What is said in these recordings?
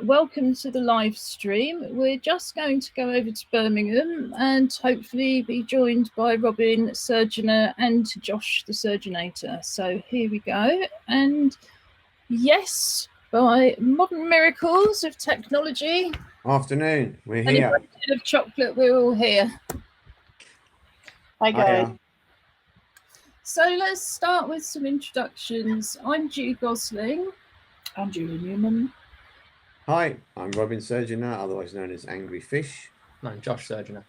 Welcome to the live stream. We're just going to go over to Birmingham and hopefully be joined by Robin Surgeoner and Josh the Surgeonator. So here we go. And yes, by modern miracles of technology. Afternoon, we're And here. a great deal of chocolate, we're all here. Hi guys. So let's start with some introductions. I'm Jew Gosling. I'm Julie Newman. Hi, I'm Robin Surgeoner, otherwise known as Angry Fish. And I'm Josh Surgeoner.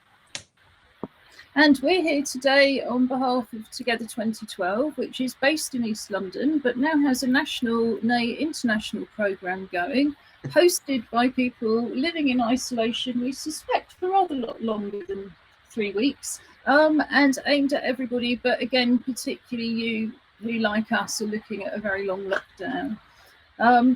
And we're here today on behalf of Together 2012, which is based in East London, but now has a national, nay, international programme going, hosted by people living in isolation, we suspect for rather a lot longer than 3 weeks, and aimed at everybody, but again, particularly you who, like us, are looking at a very long lockdown.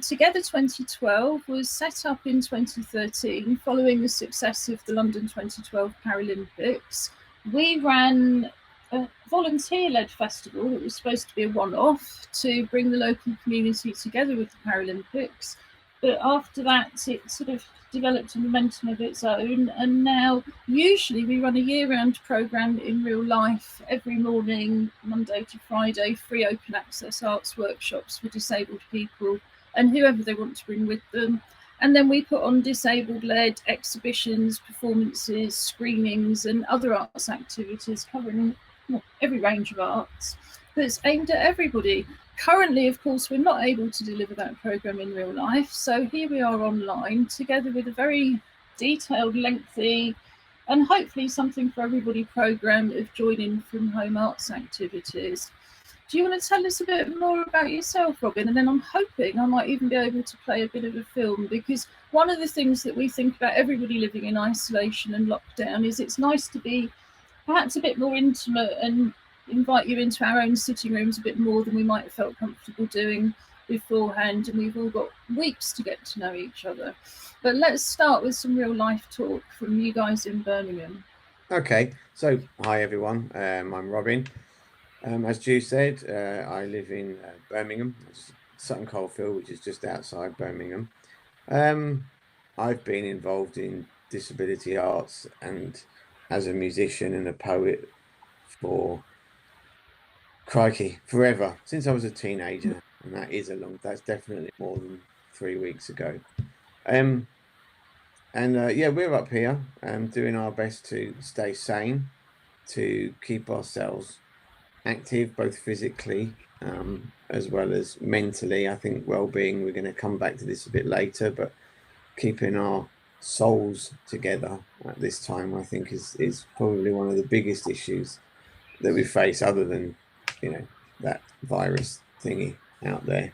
Together 2012 was set up in 2013 following the success of the London 2012 Paralympics. We ran a volunteer-led festival that was supposed to be a one-off to bring the local community together with the Paralympics. But after that, it sort of developed a momentum of its own. And now usually we run a year-round programme in real life every morning, Monday to Friday, free open access arts workshops for disabled people and whoever they want to bring with them. And then we put on disabled-led exhibitions, performances, screenings, and other arts activities covering every range of arts that's aimed at everybody. Currently, of course, we're not able to deliver that programme in real life. So here we are online, together with a very detailed, lengthy, and hopefully something for everybody programme of joining from home arts activities. Do you want to tell us a bit more about yourself, Robin? And then I'm hoping I might even be able to play a bit of a film, because one of the things that we think about everybody living in isolation and lockdown is it's nice to be perhaps a bit more intimate and invite you into our own sitting rooms a bit more than we might have felt comfortable doing beforehand. And we've all got weeks to get to know each other. But let's start with some real life talk from you guys in Birmingham. Okay, so hi everyone, I'm Robin. As Jew said, I live in Birmingham, Sutton Coldfield, which is just outside Birmingham. I've been involved in disability arts and as a musician and a poet for, crikey, forever, since I was a teenager, and that's definitely more than 3 weeks ago. Yeah, we're up here doing our best to stay sane, to keep ourselves active, both physically as well as mentally. I think well-being, we're going to come back to this a bit later, but keeping our souls together at this time, I think is probably one of the biggest issues that we face, other than, you know, that virus thingy out there.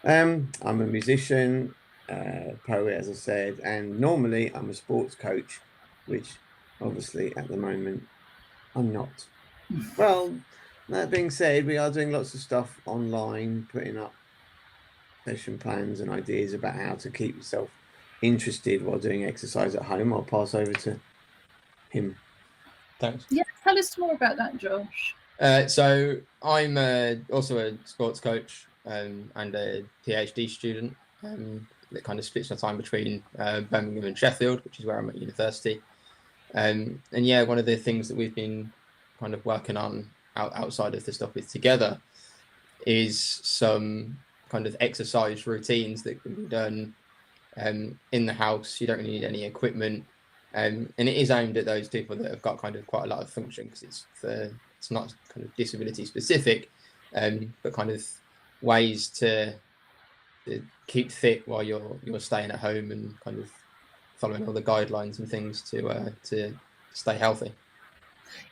I'm a musician, poet, as I said, and normally I'm a sports coach, which obviously at the moment I'm not. Well, that being said, we are doing lots of stuff online, putting up session plans and ideas about how to keep yourself interested while doing exercise at home. I'll pass over to him. Thanks. Yeah, tell us more about that, Josh. So I'm also a sports coach and a PhD student that kind of splits my time between Birmingham and Sheffield, which is where I'm at university. And yeah, one of the things that we've been kind of working on outside of the stuff with Together is some kind of exercise routines that can be done in the house. You don't really need any equipment, and it is aimed at those people that have got kind of quite a lot of function, because it's not kind of disability specific, but kind of ways to keep fit while you're staying at home and kind of following all the guidelines and things to stay healthy.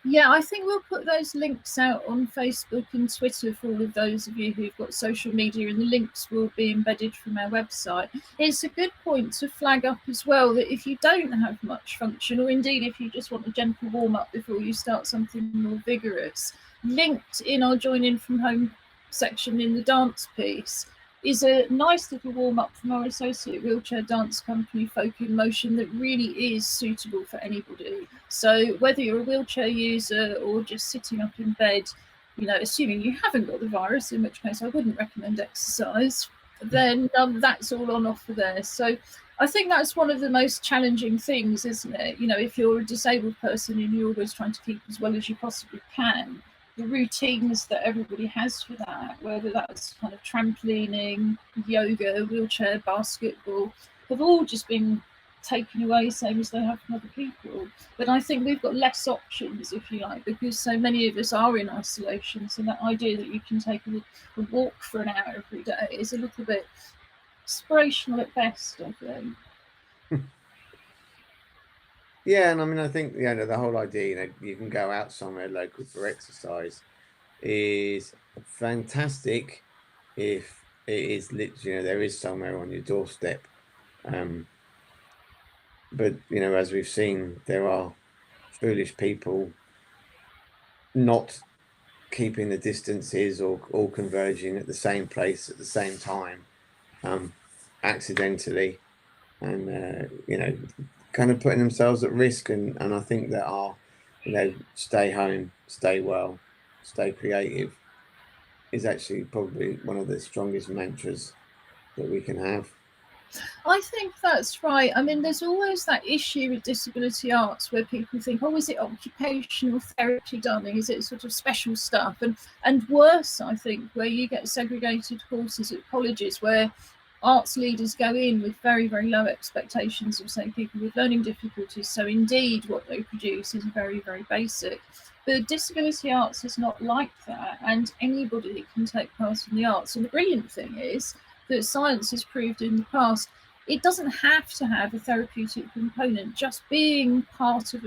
Yeah, I think we'll put those links out on Facebook and Twitter for all of those of you who've got social media, and the links will be embedded from our website. It's a good point to flag up as well that if you don't have much function, or indeed if you just want a gentle warm-up before you start something more vigorous, linked in our Join In From Home section in the dance piece is a nice little warm-up from our associate wheelchair dance company, Folk in Motion, that really is suitable for anybody. So whether you're a wheelchair user or just sitting up in bed, you know, assuming you haven't got the virus, in which case I wouldn't recommend exercise, then that's all on offer there. So I think that's one of the most challenging things, isn't it? You know, if you're a disabled person and you're always trying to keep as well as you possibly can, the routines that everybody has for that, whether that's kind of trampolining, yoga, wheelchair, basketball, have all just been taken away, same as they have from other people. But I think we've got less options, if you like, because so many of us are in isolation. So that idea that you can take a walk for an hour every day is a little bit inspirational at best, I think. Yeah, and I mean, I think the whole idea, you can go out somewhere local for exercise is fantastic if it is literally, there is somewhere on your doorstep. But as we've seen, there are foolish people not keeping the distances or all converging at the same place at the same time, accidentally, and kind of putting themselves at risk. And I think that stay home, stay well, stay creative is actually probably one of the strongest mantras that we can have. I think that's right. I mean, there's always that issue with disability arts where people think, oh, is it occupational therapy, darling? Is it sort of special stuff? And worse, I think, where you get segregated courses at colleges where arts leaders go in with very, very low expectations of, say, people with learning difficulties. So indeed, what they produce is very, very basic. But disability arts is not like that, and anybody can take part in the arts. And the brilliant thing is that science has proved in the past, it doesn't have to have a therapeutic component. Just being part of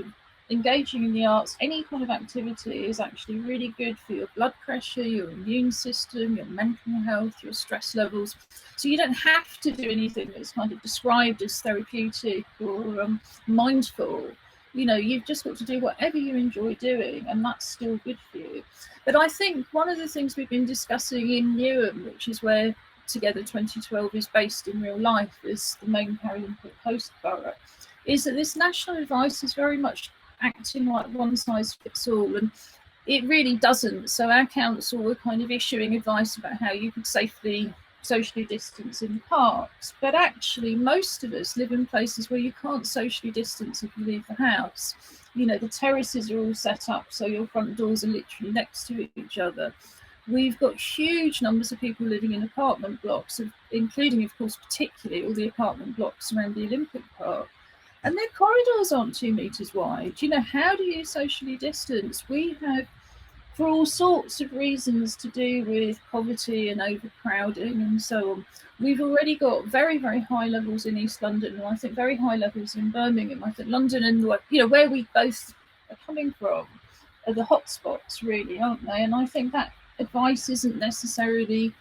engaging in the arts, any kind of activity, is actually really good for your blood pressure, your immune system, your mental health, your stress levels. So you don't have to do anything that's kind of described as therapeutic or mindful. You've just got to do whatever you enjoy doing, and that's still good for you. But I think one of the things we've been discussing in Newham, which is where Together 2012 is based in real life as the main Paralympic host borough, is that this national advice is very much acting like one size fits all, and it really doesn't. So our council were kind of issuing advice about how you could safely socially distance in the parks, but actually most of us live in places where you can't socially distance if you leave the house. The terraces are all set up so your front doors are literally next to each other. We've got huge numbers of people living in apartment blocks, including, of course, particularly all the apartment blocks around the Olympic Park. And their corridors aren't 2 metres wide. How do you socially distance? We have, for all sorts of reasons to do with poverty and overcrowding and so on, we've already got very, very high levels in East London, and I think very high levels in Birmingham. I think London and where we both are coming from are the hotspots, really, aren't they? And I think that advice isn't necessarily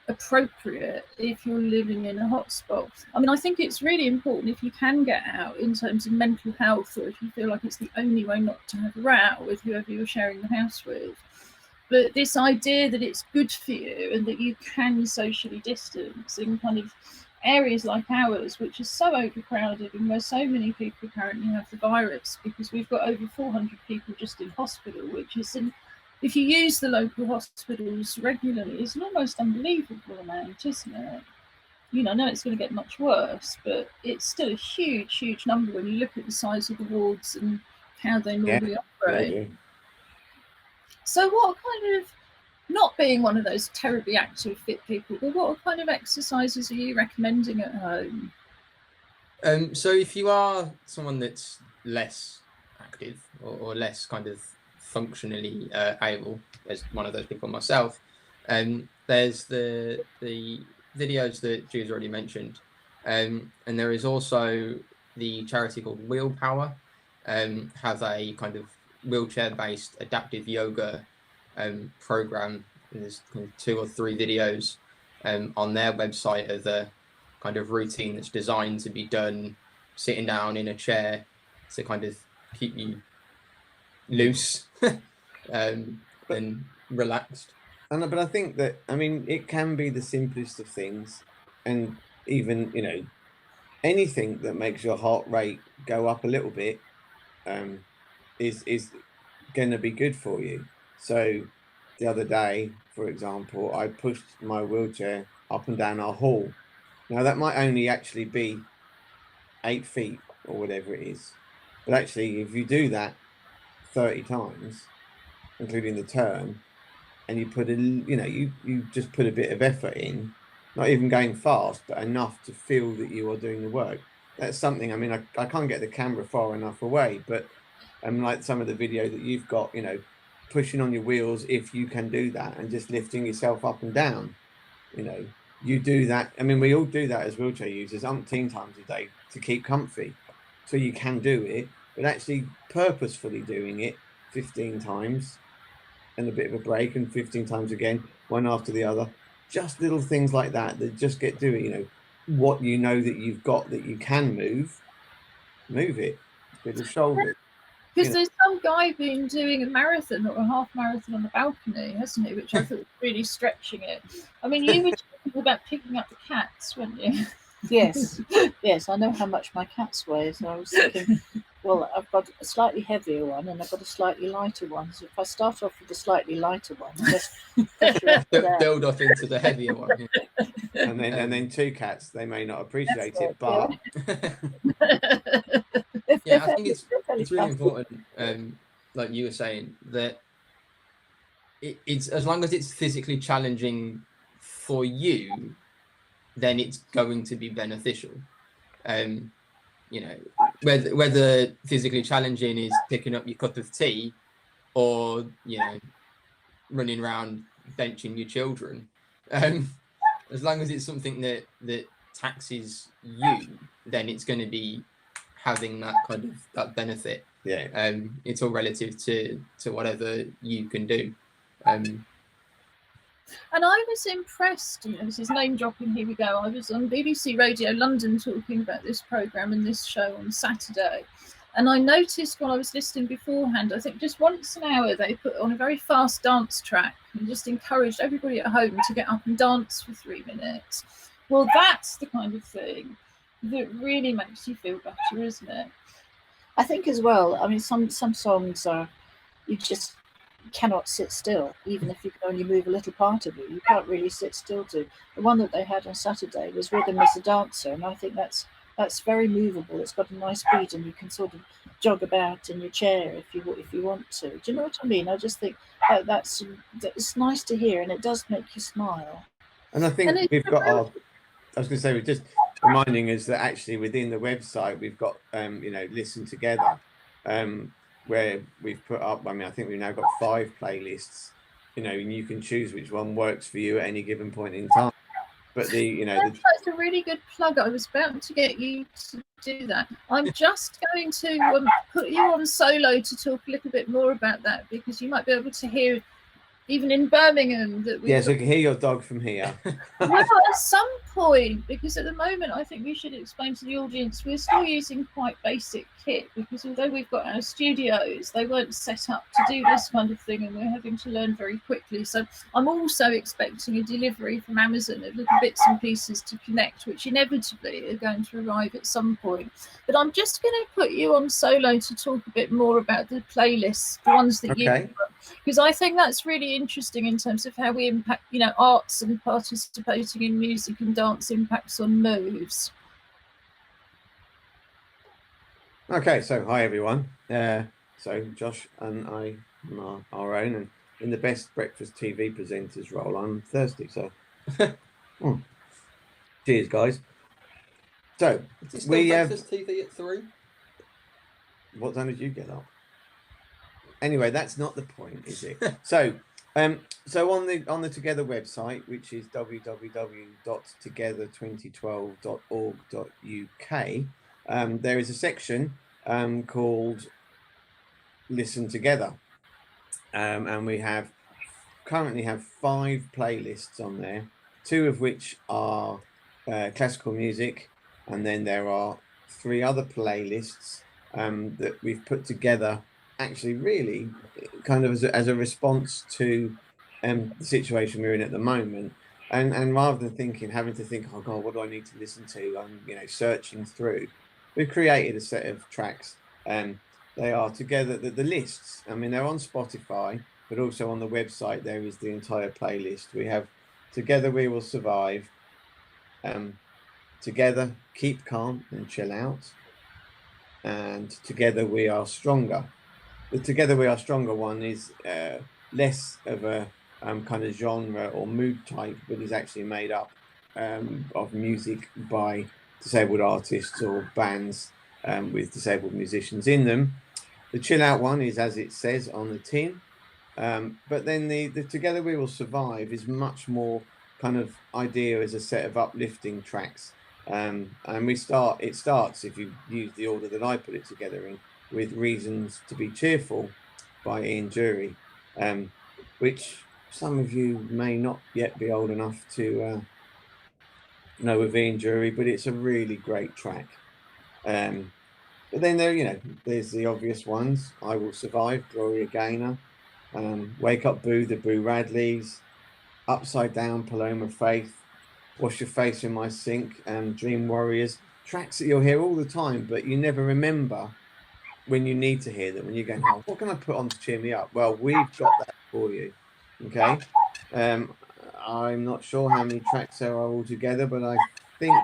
appropriate if you're living in a hotspot. I mean, I think it's really important if you can get out in terms of mental health, or if you feel like it's the only way not to have a row with whoever you're sharing the house with. But this idea that it's good for you and that you can socially distance in kind of areas like ours, which is so overcrowded and where so many people currently have the virus, because we've got over 400 people just in hospital, which is if you use the local hospitals regularly, it's an almost unbelievable amount, isn't it? I know it's going to get much worse, but it's still a huge, huge number when you look at the size of the wards and how they normally operate. Yeah. So what kind of, not being one of those terribly active, fit people, but what kind of exercises are you recommending at home? So if you are someone that's less active or less kind of functionally able, as one of those people myself, there's the videos that Jude's already mentioned, and there is also the charity called Willpower, have a kind of wheelchair-based adaptive yoga program. And there's kind of 2 or 3 videos on their website of the kind of routine that's designed to be done sitting down in a chair to kind of keep you loose and relaxed. But I think that, I mean, it can be the simplest of things, and even anything that makes your heart rate go up a little bit is going to be good for you. So the other day, for example, I pushed my wheelchair up and down our hall. Now that might only actually be 8 feet or whatever it is, but actually if you do that 30 times, including the turn, and you put you just put a bit of effort in, not even going fast, but enough to feel that you are doing the work. That's something, I mean, I can't get the camera far enough away, but like some of the video that you've got, pushing on your wheels, if you can do that, and just lifting yourself up and down, you do that. I mean, we all do that as wheelchair users umpteen times a day to keep comfy. So you can do it, but actually purposefully doing it 15 times and a bit of a break, and 15 times again, one after the other. Just little things like that just get doing, what that you've got that you can move it. A bit of shoulder. Because there's some guy been doing a marathon or a half marathon on the balcony, hasn't he? Which I thought was really stretching it. I mean, you were talking about picking up the cats, weren't you? Yes, yes, I know how much my cats weigh, so I was thinking, well, I've got a slightly heavier one and I've got a slightly lighter one. So if I start off with the slightly lighter one, just build off into the heavier one. Yeah. And then 2 cats, they may not appreciate it, but yeah, I think it's really important, like you were saying, that it's as long as it's physically challenging for you, then it's going to be beneficial. Whether physically challenging is picking up your cup of tea or running around benching your children, as long as it's something that taxes you, then it's going to be having that kind of that benefit. Yeah. It's all relative to whatever you can do. And I was impressed, this is name dropping, here we go. I was on BBC Radio London talking about this programme and this show on Saturday. And I noticed while I was listening beforehand, I think just once an hour they put on a very fast dance track and just encouraged everybody at home to get up and dance for 3 minutes. Well, that's the kind of thing that really makes you feel better, isn't it? I think as well, I mean, some songs are, you just cannot sit still, even if you can only move a little part of it. You can't really sit still to. The one that they had on Saturday was Rhythm as a Dancer, and I think that's very movable. It's got a nice beat, and you can sort of jog about in your chair if you want to. Do you know what I mean? I just think that's nice to hear, and it does make you smile. And I think we've got our. I was going to say, we're just reminding us that actually within the website we've got Listen Together, where we've put up, I mean, I think we've now got 5 playlists, and you can choose which one works for you at any given point in time. But that's a really good plug. I was about to get you to do that. I'm just going to put you on solo to talk a little bit more about that, because you might be able to hear, even in Birmingham, that we. Yes, I can hear your dog from here. Well, at some point, because at the moment I think we should explain to the audience we're still using quite basic kit, because although we've got our studios, they weren't set up to do this kind of thing, and we're having to learn very quickly. So I'm also expecting a delivery from Amazon of little bits and pieces to connect, which inevitably are going to arrive at some point. But I'm just going to put you on solo to talk a bit more about the playlists, the ones that you, because I think that's really interesting in terms of how we impact, arts and participating in music and dance impacts on moves. Okay, so hi everyone. So Josh and I are our own, and in the best breakfast TV presenters role, I'm thirsty. So, cheers, guys. So we have breakfast TV at 3. What time did you get up? Anyway, that's not the point, is it? So on the Together website, which is www.together2012.org.uk, there is a section called Listen Together, and we currently have 5 playlists on there, 2 of which are classical music, and then there are 3 other playlists that we've put together, actually really kind of as a response to the situation we're in at the moment, and rather than having to think, oh god, what do I need to listen to, I'm searching through, we've created a set of tracks, and they are together, the lists, I mean, they're on Spotify, but also on the website there is the entire playlist. We have Together We Will Survive, Together Keep Calm and Chill Out, and Together We Are Stronger. The Together We Are Stronger one is less of a kind of genre or mood type, but is actually made up of music by disabled artists or bands with disabled musicians in them. The Chill Out one is as it says on the tin, but then the Together We Will Survive is much more kind of idea as a set of uplifting tracks. And it starts, if you use the order that I put it together in, with Reasons to Be Cheerful by Ian Jury, which some of you may not yet be old enough to know of Ian Jury, but it's a really great track. But then there's the obvious ones: I Will Survive, Gloria Gaynor, Wake Up Boo, the Boo Radleys, Upside Down, Paloma Faith, Wash Your Face in My Sink, and Dream Warriors. Tracks that you'll hear all the time, but you never remember when you need to hear them. When you go, oh, what can I put on to cheer me up? Well, we've got that for you. Okay. I'm not sure how many tracks there are altogether, but I think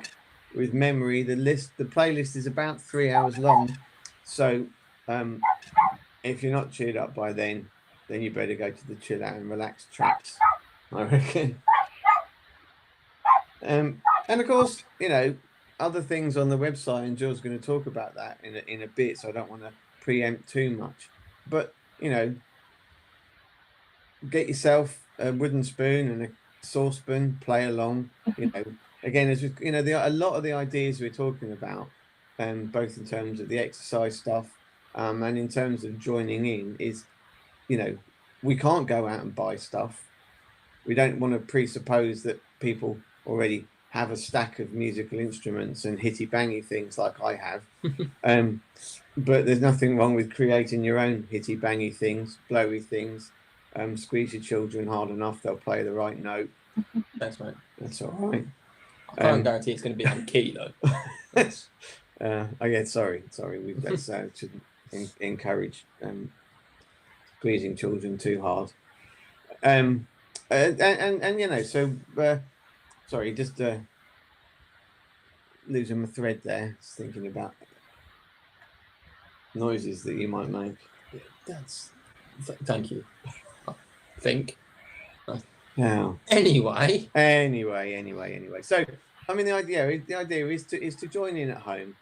with memory, the playlist is about 3 hours long. So if you're not cheered up by then you better go to the chill out and relax tracks, I reckon. And of course, other things on the website, and Jill's going to talk about that in a bit, so I don't want to preempt too much. But get yourself a wooden spoon and a saucepan, play along. Again, as a lot of the ideas we're talking about, both in terms of the exercise stuff, and in terms of joining in, is we can't go out and buy stuff. We don't want to presuppose that people already have a stack of musical instruments and hitty bangy things like I have. But there's nothing wrong with creating your own hitty bangy things, blowy things. Squeeze your children hard enough, they'll play the right note. That's right. That's all right. I can't guarantee it's going to be on key though. Sorry. We shouldn't encourage squeezing children too hard. Sorry, just losing my thread there. Just thinking about noises that you might make. Thank you. I think. Now. Anyway. So, I mean, the idea is to join in at home.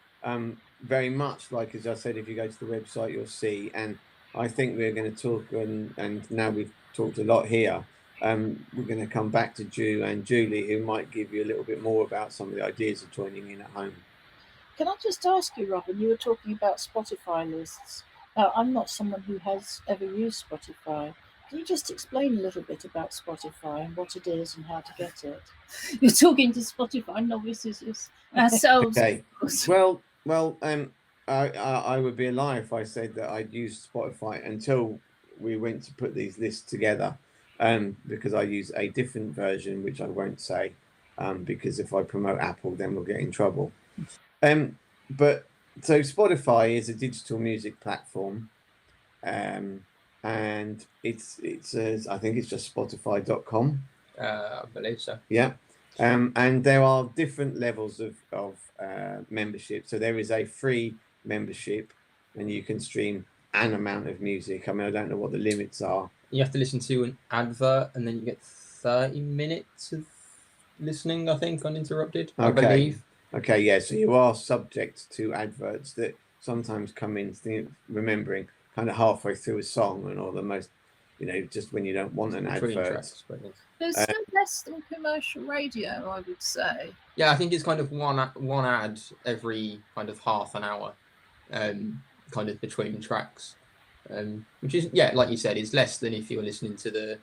Very much like, as I said, if you go to the website, you'll see. And I think we're going to talk, and now we've talked a lot here. We're going to come back to Ju and Julie, who might give you a little bit more about some of the ideas of joining in at home. Can I just ask you, Robin, you were talking about Spotify lists. Now, I'm not someone who has ever used Spotify. Can you just explain a little bit about Spotify and what it is and how to get it? You're talking to Spotify novices ourselves. Okay. Well, I would be a liar if I said that I'd used Spotify until we went to put these lists together. Because I use a different version, which I won't say, because if I promote Apple, then we'll get in trouble. But so Spotify is a digital music platform, and it's I think it's just Spotify.com. I believe so. Yeah. And there are different levels of membership. So there is a free membership, and you can stream an amount of music. I mean, I don't know what the limits are. You have to listen to an advert, and then you get 30 minutes of listening, I think, uninterrupted. I believe. Okay, yeah. So you are subject to adverts that sometimes come in, remembering kind of halfway through a song, and or the most, just when you don't want an advert. Tracks, there's still less than commercial radio, I would say. Yeah, I think it's kind of one ad every kind of half an hour, kind of between tracks. Which is, like you said, it's less than if you were listening to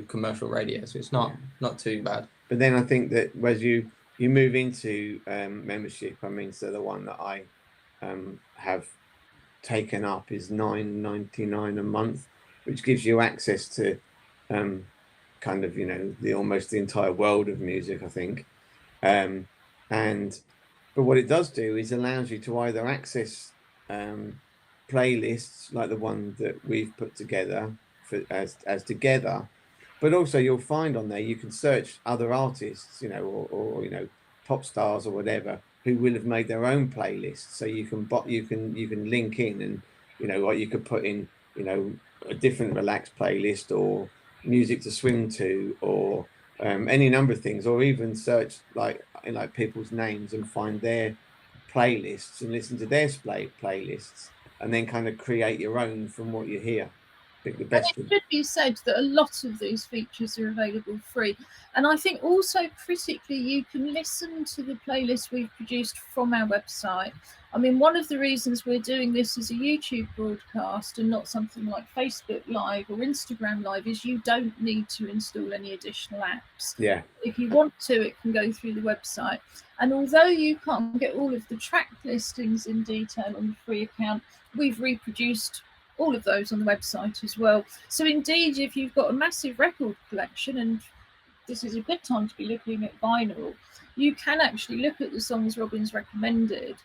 commercial radio, so it's not too bad. But then I think that as you move into membership, I mean, so the one that I have taken up is $9.99 a month, which gives you access to kind of almost the entire world of music, I think. But what it does do is allows you to either access playlists like the one that we've put together as together. But also you'll find on there you can search other artists, you know, or you know, pop stars or whatever, who will have made their own playlists. So you can link in, and you know, like you could put in, you know, a different relaxed playlist or music to swim to, or any number of things, or even search like in like people's names and find their playlists and listen to their playlists, and then kind of create your own from what you hear. I think the best. And it should be said that a lot of these features are available free. And I think also critically, you can listen to the playlist we've produced from our website. I mean, one of the reasons we're doing this as a YouTube broadcast and not something like Facebook Live or Instagram Live is you don't need to install any additional apps. Yeah. If you want to, it can go through the website. And although you can't get all of the track listings in detail on the free account, we've reproduced all of those on the website as well. So indeed, if you've got a massive record collection, and this is a good time to be looking at vinyl, you can actually look at the songs Robin's recommended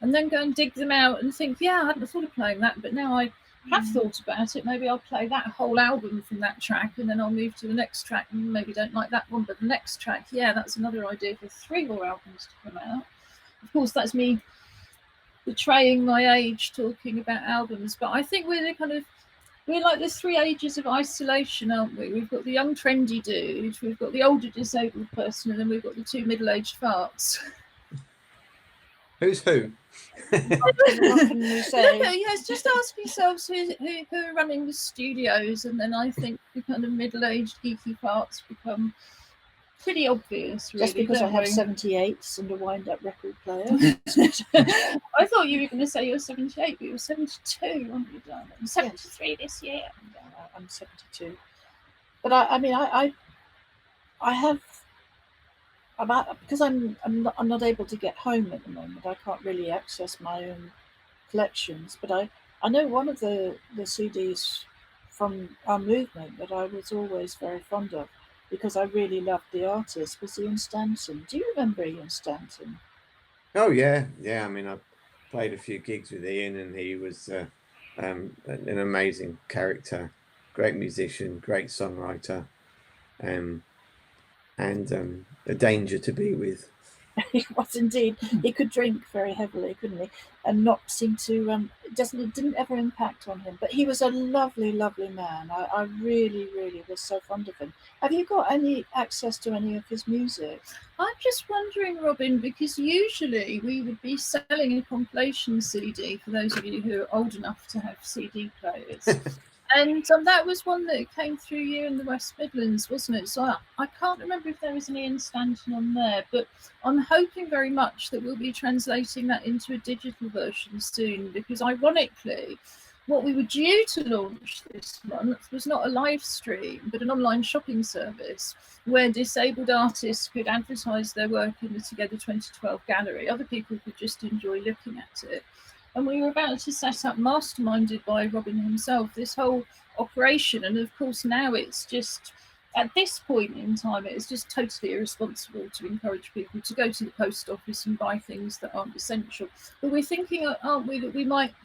and then go and dig them out and think, yeah, I hadn't thought of playing that, but now I have thought about it. Maybe I'll play that whole album from that track, and then I'll move to the next track, and maybe don't like that one, but the next track, yeah, that's another idea for 3 more albums to come out. Of course, that's me betraying my age talking about albums, but I think we're like the 3 ages of isolation, aren't we? We've got the young trendy dude, we've got the older disabled person, and then we've got the 2 middle-aged farts. Who's who? What can we say? Yes, just ask yourselves who are running the studios, and then I think the kind of middle-aged geeky farts become pretty obvious, really. Just because I have we? 78s and a wind-up record player. I thought you were going to say you're 78, but you're 72, aren't you, darling? I'm 73 this year. Yeah, I'm 72. But I mean, I have, because I'm not able to get home at the moment. I can't really access my own collections. But I know one of the CDs from our movement that I was always very fond of, because I really loved the artist, was Ian Stanton. Do you remember Ian Stanton? Oh yeah. I mean, I played a few gigs with Ian, and he was an amazing character, great musician, great songwriter, and a danger to be with. He was indeed. He could drink very heavily, couldn't he? And not seem to. It didn't ever impact on him. But he was a lovely, lovely man. I really, really was so fond of him. Have you got any access to any of his music? I'm just wondering, Robin, because usually we would be selling a compilation CD for those of you who are old enough to have CD players. And that was one that came through you in the West Midlands, wasn't it? So I can't remember if there was an Ian Stanton on there, but I'm hoping very much that we'll be translating that into a digital version soon, because ironically, what we were due to launch this month was not a live stream, but an online shopping service where disabled artists could advertise their work in the Together 2012 gallery. Other people could just enjoy looking at it. And we were about to set up, masterminded by Robin himself, this whole operation. And of course, now it's just, at this point in time, it's just totally irresponsible to encourage people to go to the post office and buy things that aren't essential. But we're thinking, aren't we, that we might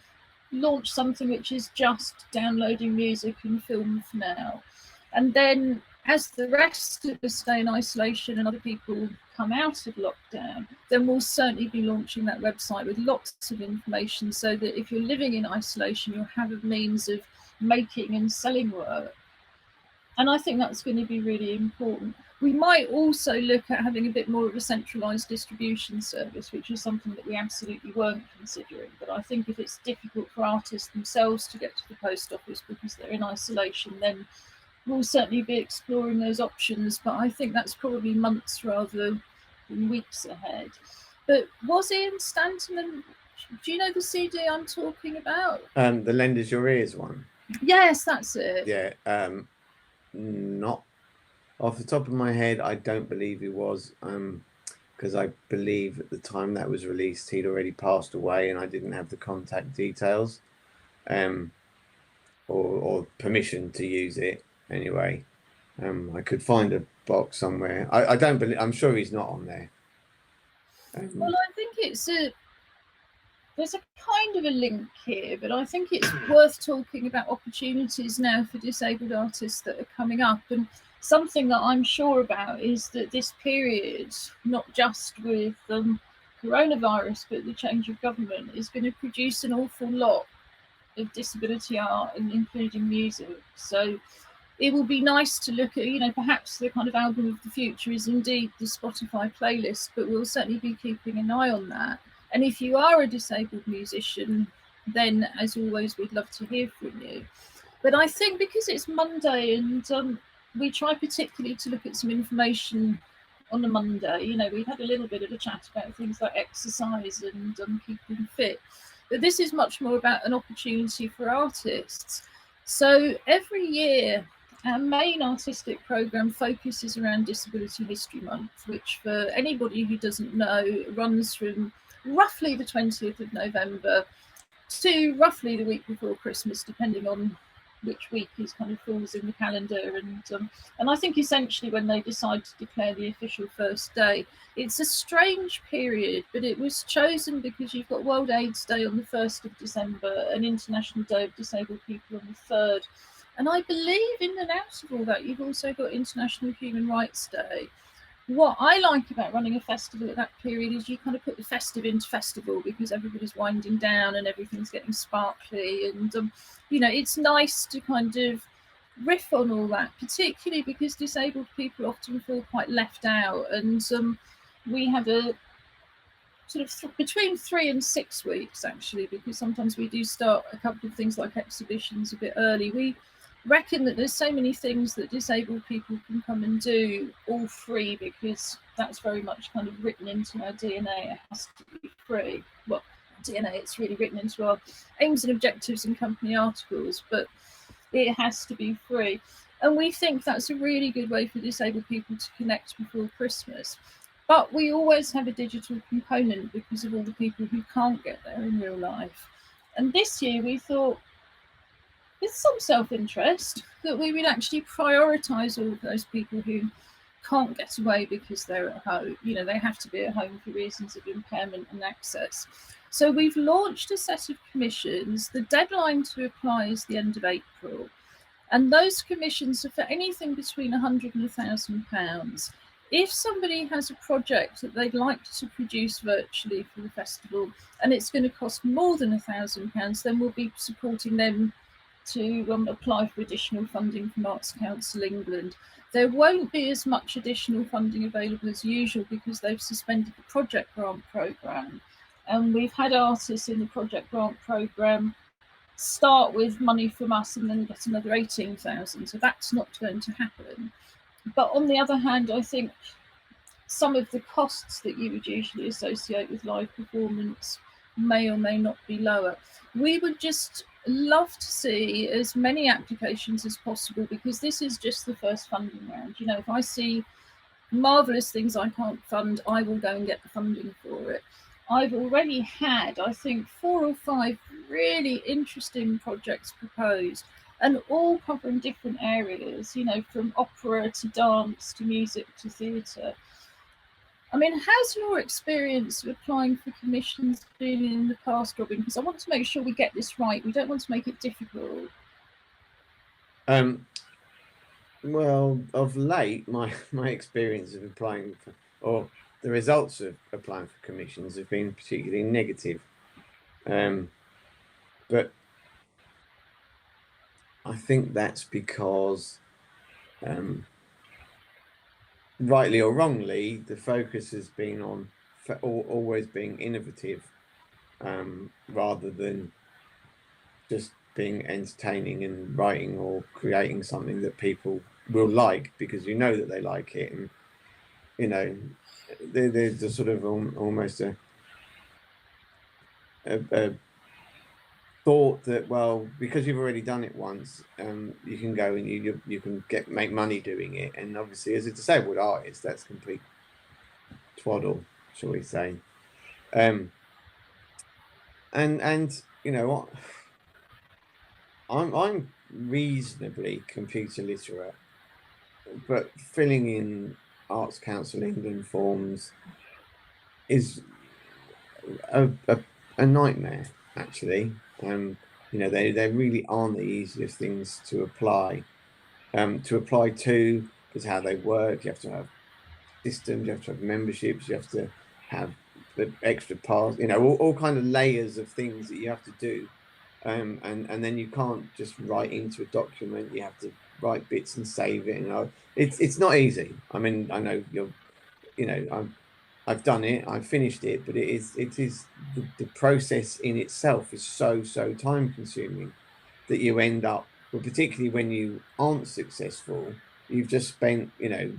launch something which is just downloading music and film for now. And then as the rest of us stay in isolation and other people come out of lockdown, then we'll certainly be launching that website with lots of information, so that if you're living in isolation, you'll have a means of making and selling work. And I think that's going to be really important. We might also look at having a bit more of a centralised distribution service, which is something that we absolutely weren't considering. But I think if it's difficult for artists themselves to get to the post office because they're in isolation, then we'll certainly be exploring those options. But I think that's probably months rather than weeks ahead. But was Ian Stanton, and do you know the CD I'm talking about? The Lenders Your Ears one. Yes, that's it. Yeah. Not off the top of my head, I don't believe he was, because I believe at the time that was released, he'd already passed away, and I didn't have the contact details, or permission to use it. Anyway, I could find a box somewhere. I don't believe. I'm sure he's not on there. Well, I think it's there's a kind of a link here, but I think it's worth talking about opportunities now for disabled artists that are coming up. And something that I'm sure about is that this period, not just with coronavirus, but the change of government, is going to produce an awful lot of disability art, and including music. So it will be nice to look at, you know, perhaps the kind of album of the future is indeed the Spotify playlist, but we'll certainly be keeping an eye on that. And if you are a disabled musician, then as always, we'd love to hear from you. But I think because it's Monday, and we try particularly to look at some information on a Monday, you know, we had a little bit of a chat about things like exercise and keeping fit. But this is much more about an opportunity for artists. So every year, our main artistic programme focuses around Disability History Month, which for anybody who doesn't know, runs from roughly the 20th of November to roughly the week before Christmas, depending on which week is kind of falls in the calendar. And I think essentially when they decide to declare the official first day, it's a strange period, but it was chosen because you've got World AIDS Day on the 1st of December, and International Day of Disabled People on the 3rd. And I believe in and out of all that, you've also got International Human Rights Day. What I like about running a festival at that period is you kind of put the festive into festival, because everybody's winding down and everything's getting sparkly. And, you know, it's nice to kind of riff on all that, particularly because disabled people often feel quite left out. And we have a sort of between 3 and 6 weeks, actually, because sometimes we do start a couple of things like exhibitions a bit early. We reckon that there's so many things that disabled people can come and do, all free, because that's very much kind of written into our DNA. It has to be free. Well, DNA, it's really written into our aims and objectives and company articles, but it has to be free. And we think that's a really good way for disabled people to connect before Christmas. But we always have a digital component because of all the people who can't get there in real life. And this year we thought, with some self-interest, that we would actually prioritise all of those people who can't get away because they're at home. You know, they have to be at home for reasons of impairment and access. So we've launched a set of commissions. The deadline to apply is the end of April. And those commissions are for anything between £100 and £1,000. If somebody has a project that they'd like to produce virtually for the festival, and it's going to cost more than £1,000, then we'll be supporting them to apply for additional funding from Arts Council England. There won't be as much additional funding available as usual because they've suspended the project grant programme. And we've had artists in the project grant programme start with money from us and then get another 18,000. So that's not going to happen. But on the other hand, I think some of the costs that you would usually associate with live performance may or may not be lower. We would just love to see as many applications as possible, because this is just the first funding round. You know, if I see marvellous things I can't fund, I will go and get the funding for it. I've already had, I think, 4 or 5 really interesting projects proposed, and all covering different areas, you know, from opera to dance to music to theatre. I mean, has your experience of applying for commissions been in the past, Robin? Because I want to make sure we get this right. We don't want to make it difficult. Well, of late, my experience of applying for, or the results of applying for commissions have been particularly negative. But I think that's because, rightly or wrongly, the focus has been on always being innovative, rather than just being entertaining and writing or creating something that people will like, because you know that they like it. And, you know, there's a sort of almost a thought that, well, because you've already done it once, you can go and you can make money doing it. And obviously, as a disabled artist, that's complete twaddle, shall we say. And you know what, I'm reasonably computer literate, but filling in Arts Council England forms is a a nightmare, actually. You know, they really aren't the easiest things to apply. Is how they work. You have to have systems, you have to have memberships, you have to have the extra pass, you know, all kind of layers of things that you have to do. And then you can't just write into a document. You have to write bits and save it. It's not easy. I mean, I know you know, I've done it, I've finished it, but it is the process in itself is so time consuming that you end up, well, particularly when you aren't successful, you've just spent, you know,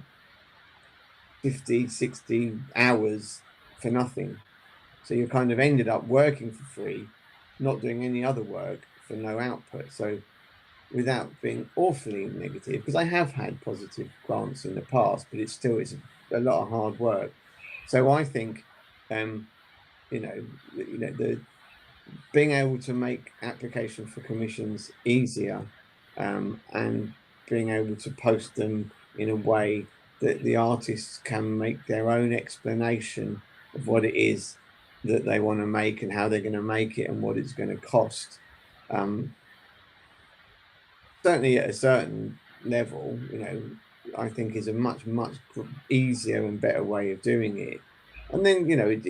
50, 60 hours for nothing. So you kind of ended up working for free, not doing any other work for no output. So without being awfully negative, because I have had positive grants in the past, but it's a lot of hard work. So I think, the being able to make application for commissions easier, and being able to post them in a way that the artists can make their own explanation of what it is that they want to make and how they're going to make it and what it's going to cost. Certainly at a certain level, you know, I think is a much easier and better way of doing it. And then, you know,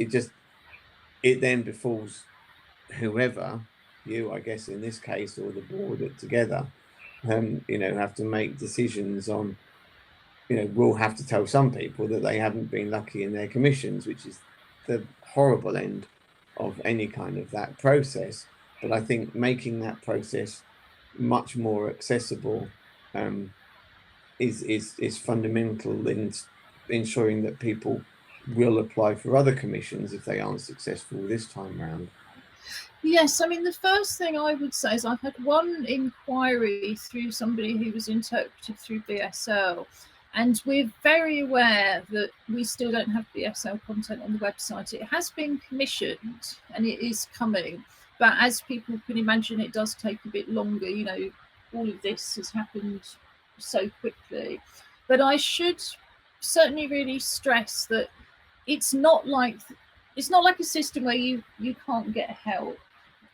it then befalls whoever, you, I guess, in this case, or the board together, you know, have to make decisions on, you know, we'll have to tell some people that they haven't been lucky in their commissions, which is the horrible end of any kind of that process. But I think making that process much more accessible is fundamental in ensuring that people will apply for other commissions if they aren't successful this time round. Yes, I mean, the first thing I would say is I've had one inquiry through somebody who was interpreted through BSL, and we're very aware that we still don't have BSL content on the website. It has been commissioned and it is coming, but as people can imagine, it does take a bit longer. You know, all of this has happened so quickly. But I should certainly really stress that it's not like a system where you can't get help.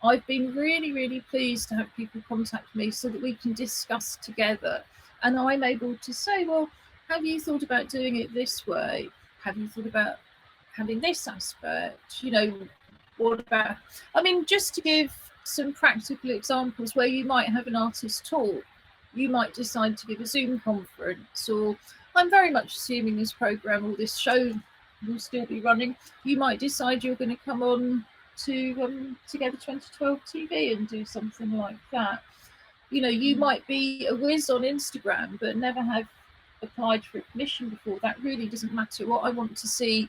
I've been really pleased to have people contact me so that we can discuss together, and I'm able to say, well, have you thought about doing it this way? Have you thought about having this aspect? You know, what about, I mean, just to give some practical examples where you might have an artist talk, you might decide to give a Zoom conference, or I'm very much assuming this program or this show will still be running. You might decide you're going to come on to Together 2012 TV and do something like that. You know, you might be a whiz on Instagram but never have applied for a commission before. That really doesn't matter. What I want to see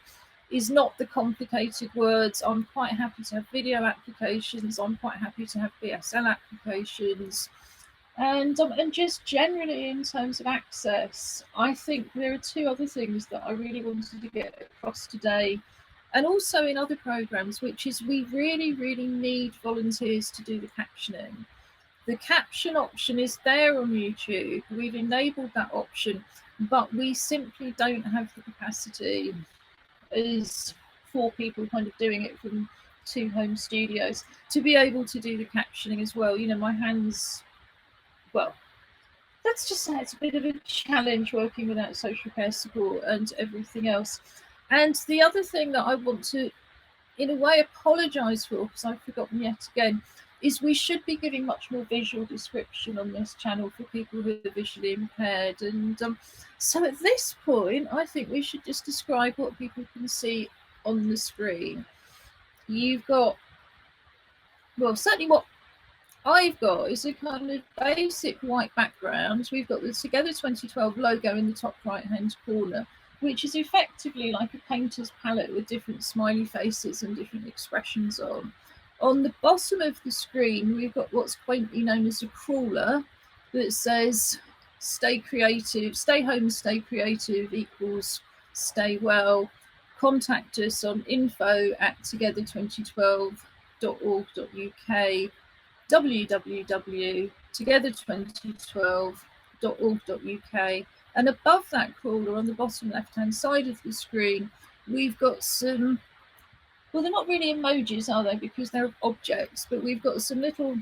is not the complicated words. I'm quite happy to have video applications. I'm quite happy to have BSL applications. And just generally in terms of access, I think there are two other things that I really wanted to get across today, and also in other programs, which is we really need volunteers to do the captioning. The caption option is there on YouTube. We've enabled that option, but we simply don't have the capacity as 4 people kind of doing it from 2 home studios to be able to do the captioning as well. You know, my hands, well, let's just say it's a bit of a challenge working without social care support and everything else. And the other thing that I want to, in a way, apologise for, because I've forgotten yet again, is we should be giving much more visual description on this channel for people who are visually impaired. And so at this point, I think we should just describe what people can see on the screen. You've got, well, certainly what I've got is a kind of basic white background. We've got the Together 2012 logo in the top right hand corner, which is effectively like a painter's palette with different smiley faces and different expressions on. On the bottom of the screen, we've got what's quaintly known as a crawler that says stay creative, stay home, stay creative equals stay well. Contact us on info@together2012.org.uk, www.together2012.org.uk, and above that crawler on the bottom left hand side of the screen we've got some well, they're not really emojis, are they? Because they're objects, but we've got some little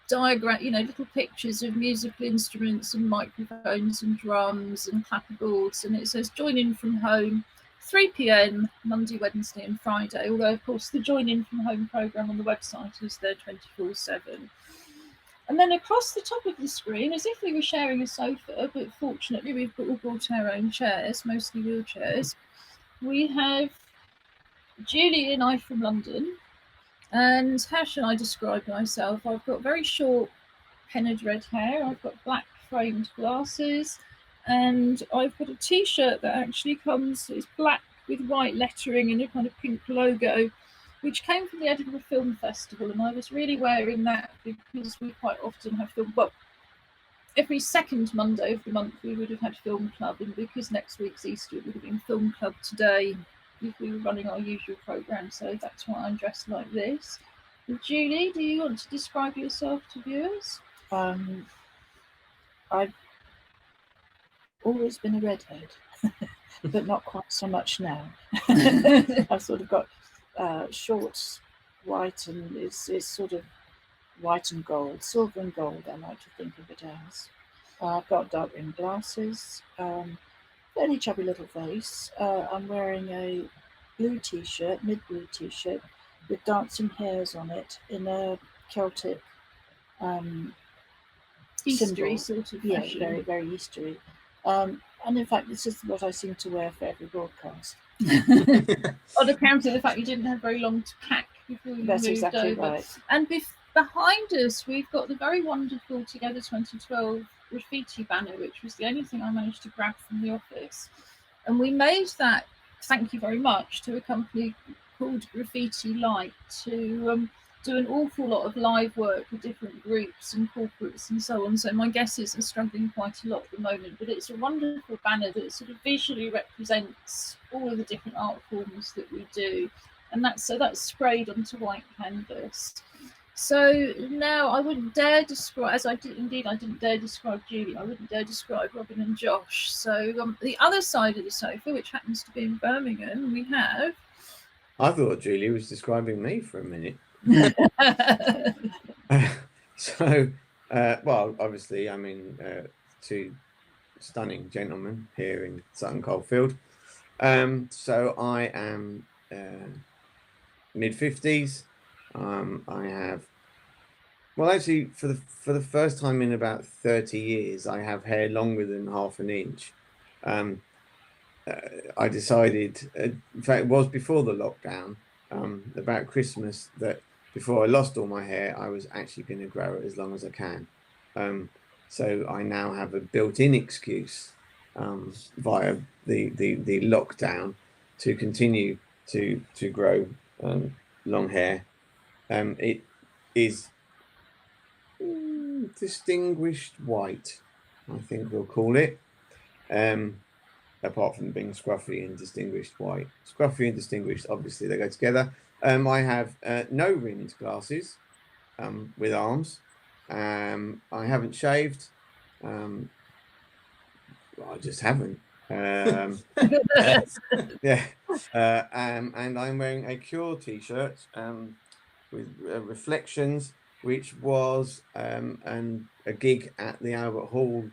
diagram, little pictures of musical instruments and microphones and drums and clapperboards, and it says join in from home, 3 p.m. Monday, Wednesday, and Friday. Although, of course, the join in from home program on the website is there 24/7. And then across the top of the screen, as if we were sharing a sofa, but fortunately we've all brought our own chairs, mostly wheelchairs. We have Julie and I from London. And how shall I describe myself? I've got very short penned red hair. I've got black framed glasses, and I've got a T-shirt that actually it's black with white lettering and a kind of pink logo, which came from the Edinburgh Film Festival, and I was really wearing that because we quite often have film. Well, every second Monday of the month we would have had film club, and because next week's Easter, it would have been film club today if we were running our usual programme. So that's why I'm dressed like this. And Julie, do you want to describe yourself to viewers? I've always been a redhead, but not quite so much now. I've sort of got short white, and it's sort of white and gold, silver and gold, I like to think of it as. I've got dark rimmed glasses, fairly chubby little face. I'm wearing a blue T-shirt, mid-blue T-shirt, with dancing hares on it in a Celtic Eastery symbol. sort of Yeah, fashion. very, very Eastery. And in fact, this is what I seem to wear for every broadcast. On account of the fact you didn't have very long to pack before you That's moved exactly over. right. And behind us, we've got the very wonderful Together 2012 graffiti banner, which was the only thing I managed to grab from the office. And we made that, thank you very much, to a company called Graffiti Light to do an awful lot of live work with different groups and corporates and so on. So my guesses are struggling quite a lot at the moment, but it's a wonderful banner that sort of visually represents all of the different art forms that we do. And that's sprayed onto white canvas. So now I wouldn't dare describe, as I didn't dare describe Julie, I wouldn't dare describe Robin and Josh. So the other side of the sofa, which happens to be in Birmingham, we have... I thought Julie was describing me for a minute. So, well, obviously, I mean, two stunning gentlemen here in Sutton Coldfield. So I am mid-50s. I have, well, actually, for the first time in about 30 years, I have hair longer than half an inch. I decided, in fact, it was before the lockdown, about Christmas, that before I lost all my hair, I was actually going to grow it as long as I can. So I now have a built-in excuse via the lockdown to continue to grow long hair. It is distinguished white, I think we'll call it. Apart from being scruffy and distinguished white. Scruffy and distinguished, obviously, they go together. I have no rimmed glasses with arms. I haven't shaved. Well, I just haven't. Yeah. And I'm wearing a Cure T-shirt with reflections, which was a gig at the Albert Hall,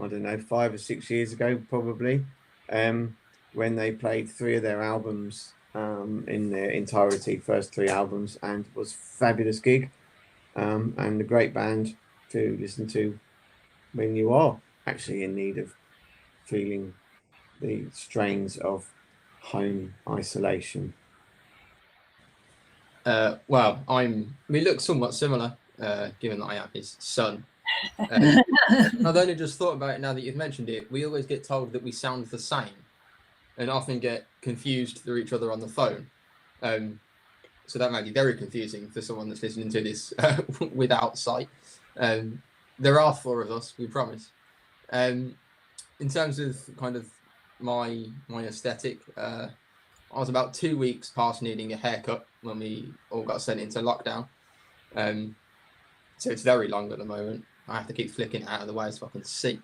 I don't know, 5 or 6 years ago, probably, when they played 3 of their albums in their entirety, first 3 albums, and it was a fabulous gig and a great band to listen to when you are actually in need of feeling the strains of home isolation. Well, we look somewhat similar, given that I am his son. I've only just thought about it now that you've mentioned it. We always get told that we sound the same and often get confused through each other on the phone. So that might be very confusing for someone that's listening to this without sight. There are 4 of us, we promise. In terms of kind of my aesthetic, I was about 2 weeks past needing a haircut when we all got sent into lockdown. So it's very long at the moment. I have to keep flicking it out of the way so I can see.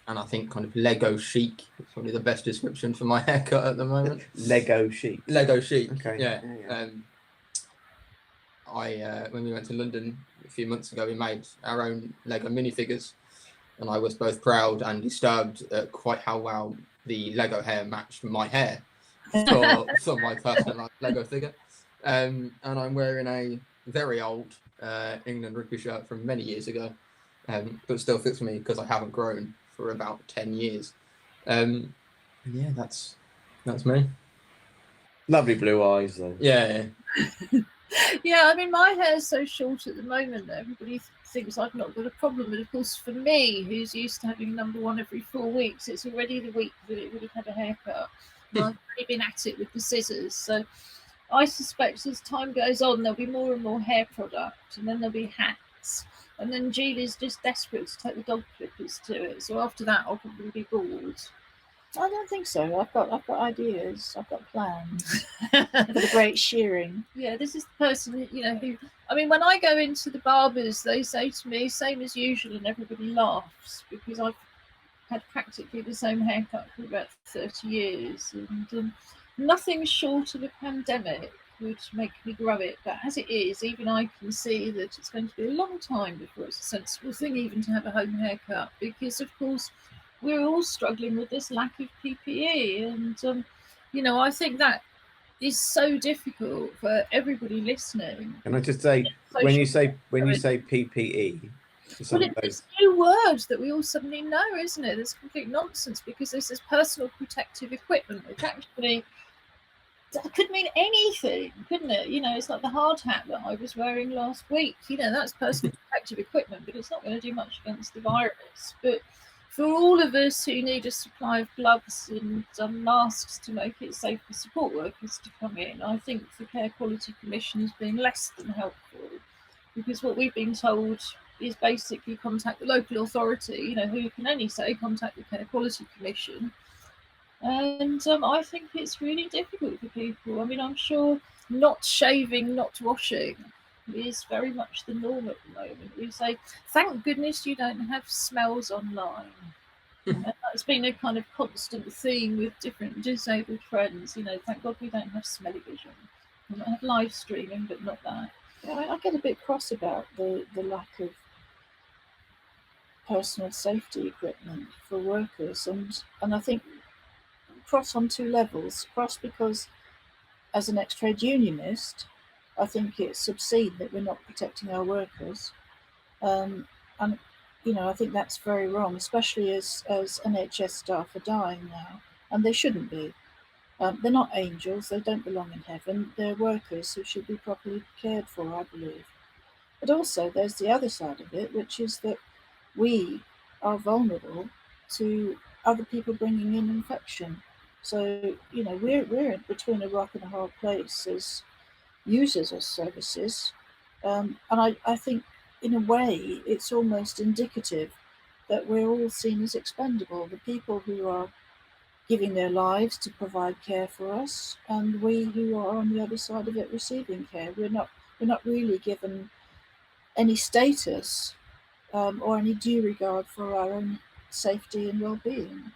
and I think kind of Lego chic is probably the best description for my haircut at the moment. Lego chic. Lego chic. Okay. Yeah. Yeah. When we went to London a few months ago, we made our own Lego minifigures, and I was both proud and disturbed at quite how well the Lego hair matched my hair for my personal Lego figure. And I'm wearing a very old England rugby shirt from many years ago, but still fits me because I haven't grown for about 10 years. Yeah, that's me. Lovely blue eyes, though. Yeah. Yeah, I mean, my hair's so short at the moment that everybody thinks I've not got a problem. But of course, for me, who's used to having number one every 4 weeks, it's already the week that it would have had a haircut. And I've already been at it with the scissors. So I suspect as time goes on, there'll be more and more hair product, and then there'll be hats. And then Julie's just desperate to take the dog clippers to it. So after that, I'll probably be bald. I don't think so. I've got ideas. I've got plans for the great shearing. Yeah, this is the person, you know, who, I mean, when I go into the barbers, they say to me, same as usual, and everybody laughs because I've had practically the same haircut for about 30 years, and nothing short of a pandemic would make me grow it. But as it is, even I can see that it's going to be a long time before it's a sensible thing even to have a home haircut, because of course we're all struggling with this lack of PPE, and you know, I think that is so difficult for everybody listening. Can I just say, when you say PPE, well, it's a new word that we all suddenly know, isn't it? It's complete nonsense, because this is personal protective equipment, which actually could mean anything, couldn't it? You know, it's like the hard hat that I was wearing last week. You know, that's personal protective equipment, but it's not going to do much against the virus. But for all of us who need a supply of gloves and masks to make it safe for support workers to come in, I think the Care Quality Commission is being less than helpful, because what we've been told is basically contact the local authority, you know, who can only say contact the Care Quality Commission. And I think it's really difficult for people. I mean, I'm sure not shaving, not washing is very much the norm at the moment. We say, thank goodness you don't have smells online. And that's been a kind of constant theme with different disabled friends. You know, thank God we don't have smelly vision. We might have live streaming, but not that. Yeah, I get a bit cross about the lack of personal safety equipment for workers, and I think cross on two levels. Cross because as an ex-trade unionist, I think it's obscene that we're not protecting our workers, and you know, I think that's very wrong, especially as NHS staff are dying now, and they shouldn't be. They're not angels, they don't belong in heaven, they're workers who should be properly cared for, I believe. But also there's the other side of it, which is that we are vulnerable to other people bringing in infection. So, you know, we're between a rock and a hard place as users of services. And I think in a way it's almost indicative that we're all seen as expendable, the people who are giving their lives to provide care for us, and we who are on the other side of it receiving care. We're not really given any status or any due regard for our own safety and well-being.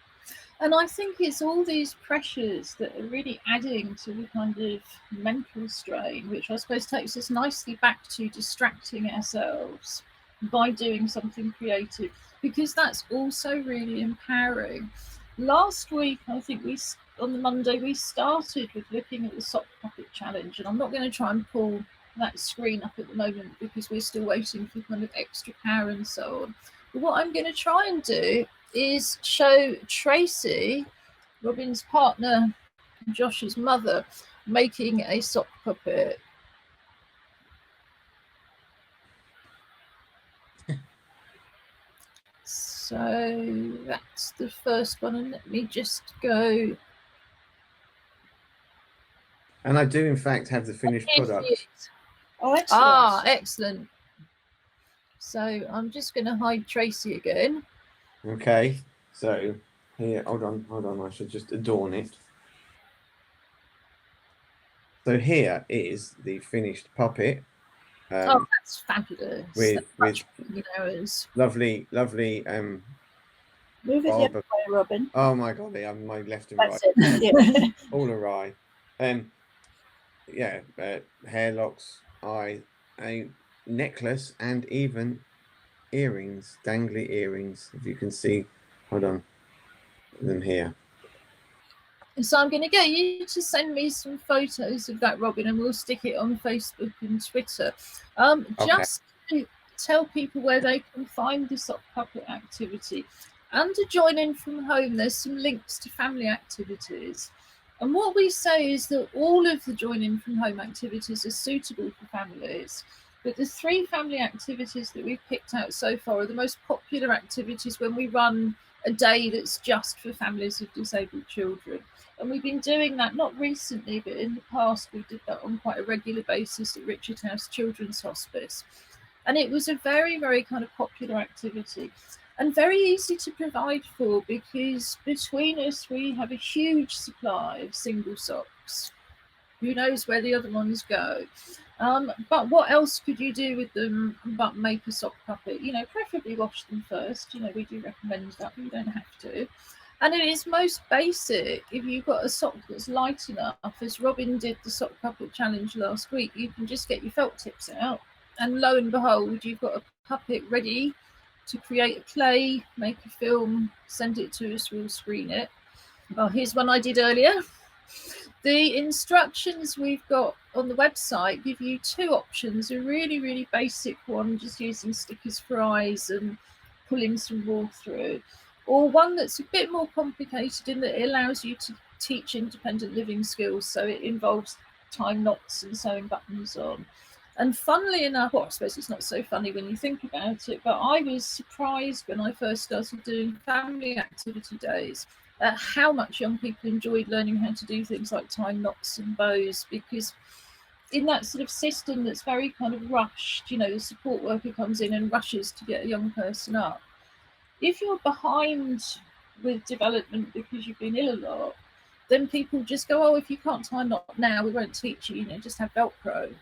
And I think it's all these pressures that are really adding to the kind of mental strain, which I suppose takes us nicely back to distracting ourselves by doing something creative, because that's also really empowering. Last week, I think on the Monday, we started with looking at the sock puppet challenge, and I'm not going to try and pull that screen up at the moment because we're still waiting for kind of extra power and so on. But what I'm going to try and do is show Tracy, Robin's partner, Josh's mother, making a sock puppet. So that's the first one, and let me just go. And I do, in fact, have the finished product. Oh, excellent. Ah, excellent. So I'm just going to hide Tracy again. Okay, so here, hold on, I should just adorn it. So here is the finished puppet. Oh, that's fabulous. With hours. lovely Move it the other way, Robin. Oh my God, I'm my left and That's right. it. Yeah. All awry. Yeah, hair locks, a necklace, and even earrings, dangly earrings. If you can see, hold on, them here. So I'm going to get you to send me some photos of that, Robin, and we'll stick it on Facebook and Twitter. Just to tell people where they can find the sock puppet activity. Under Join In From Home, there's some links to family activities. And what we say is that all of the Join In From Home activities are suitable for families. But the 3 family activities that we've picked out so far are the most popular activities when we run a day that's just for families of disabled children. And we've been doing that, not recently, but in the past, we did that on quite a regular basis at Richard House Children's Hospice. And it was a very, very kind of popular activity and very easy to provide for, because between us, we have a huge supply of single socks. Who knows where the other ones go? But what else could you do with them but make a sock puppet? You know, preferably wash them first. You know, we do recommend that, but you don't have to. And it is most basic. If you've got a sock that's light enough, as Robin did the sock puppet challenge last week, you can just get your felt tips out, and lo and behold, you've got a puppet ready to create a clay, make a film, send it to us, we'll screen it. Well, here's one I did earlier. The instructions we've got on the website give you 2 options. A really, really basic one, just using stickers for eyes and pulling some wool through, or one that's a bit more complicated in that it allows you to teach independent living skills. So it involves tying knots and sewing buttons on. And funnily enough, well, I suppose it's not so funny when you think about it, but I was surprised when I first started doing family activity days at how much young people enjoyed learning how to do things like tying knots and bows, because in that sort of system that's very kind of rushed, you know, the support worker comes in and rushes to get a young person up. If you're behind with development because you've been ill a lot, then people just go, oh, if you can't tie a knot now, we won't teach you, you know, just have Velcro.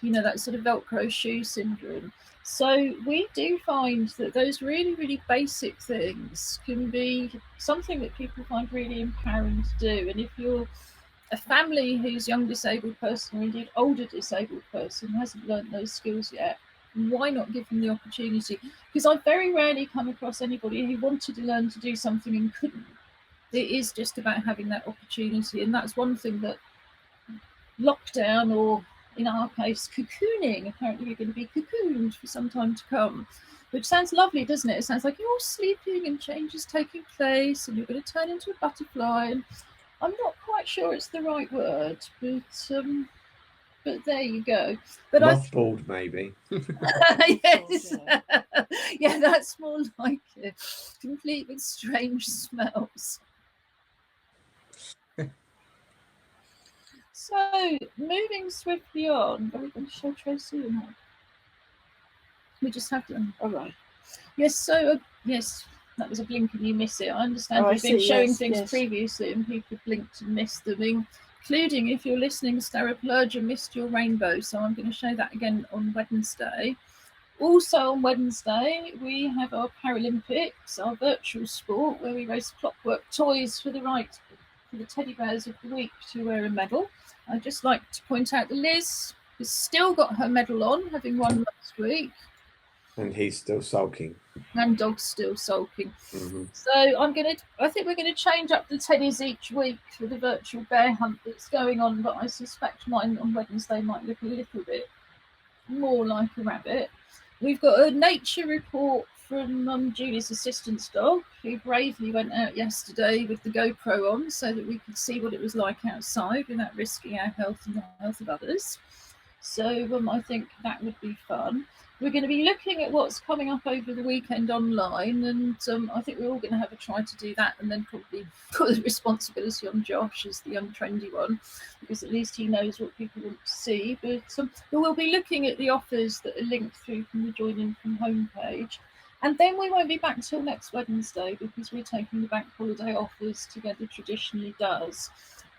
You know, that sort of Velcro shoe syndrome. So we do find that those really, really basic things can be something that people find really empowering to do. And if you're a family whose young disabled person, or indeed older disabled person, hasn't learned those skills yet, why not give them the opportunity? Because I very rarely come across anybody who wanted to learn to do something and couldn't. It is just about having that opportunity. And that's one thing that lockdown, or in our case, cocooning, apparently we're going to be cocooned for some time to come, which sounds lovely, doesn't it? It sounds like you're sleeping and change is taking place and you're going to turn into a butterfly. And I'm not quite sure it's the right word, but there you go. But mothballed, maybe. Yes. Yeah, that's more like it. Complete with strange smells. So, moving swiftly on, are we going to show Tracy or not? We just have to. All right. Yes. So, yes, that was a blink and you miss it. I understand we've been showing things previously and people blinked and missed them, including, if you're listening, Staraplergia missed your rainbow. So I'm going to show that again on Wednesday. Also on Wednesday, we have our Paralympics, our virtual sport, where we race clockwork toys for the teddy bears of the week to wear a medal. I'd just like to point out that Liz has still got her medal on, having won last week. And he's still sulking. And Dog's still sulking. Mm-hmm. So I think we're going to change up the teddies each week for the virtual bear hunt that's going on, but I suspect mine on Wednesday might look a little bit more like a rabbit. We've got a nature report from Julie's assistant's dog, who bravely went out yesterday with the GoPro on so that we could see what it was like outside without risking our health and the health of others. So I think that would be fun. We're going to be looking at what's coming up over the weekend online, and I think we're all going to have a try to do that, and then probably put the responsibility on Josh as the young trendy one, because at least he knows what people want to see. But we'll be looking at the offers that are linked through from the Join In From Home page. And then we won't be back till next Wednesday because we're taking the bank holiday off as Together traditionally does.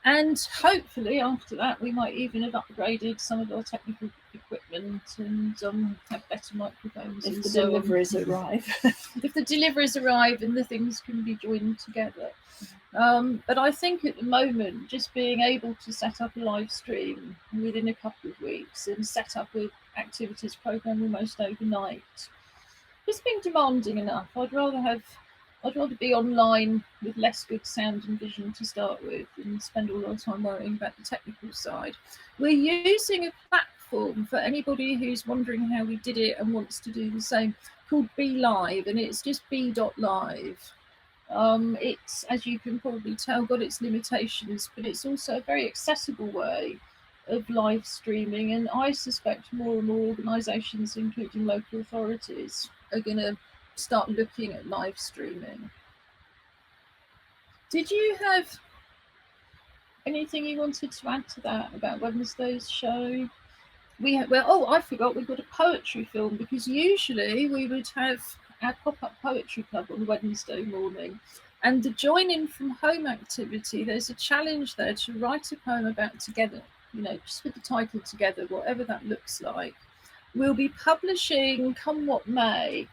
And hopefully after that we might even have upgraded some of our technical equipment and have better microphones If and the so deliveries on. arrive. If the deliveries arrive and the things can be joined together. But I think at the moment, just being able to set up a live stream within a couple of weeks and set up an activities program almost overnight, it's been demanding enough. I'd rather be online with less good sound and vision to start with and spend all our time worrying about the technical side. We're using a platform for anybody who's wondering how we did it and wants to do the same, called Be Live, and it's just b.live. It's, as you can probably tell, got its limitations, but it's also a very accessible way of live streaming, and I suspect more and more organisations, including local authorities, are going to start looking at live streaming. Did you have anything you wanted to add to that about Wednesday's show? I forgot, we've got a poetry film, because usually we would have our pop-up poetry club on Wednesday morning, and the join-in from home activity, there's a challenge there to write a poem about together, just with the title Together, whatever that looks like. We'll be publishing, come what may,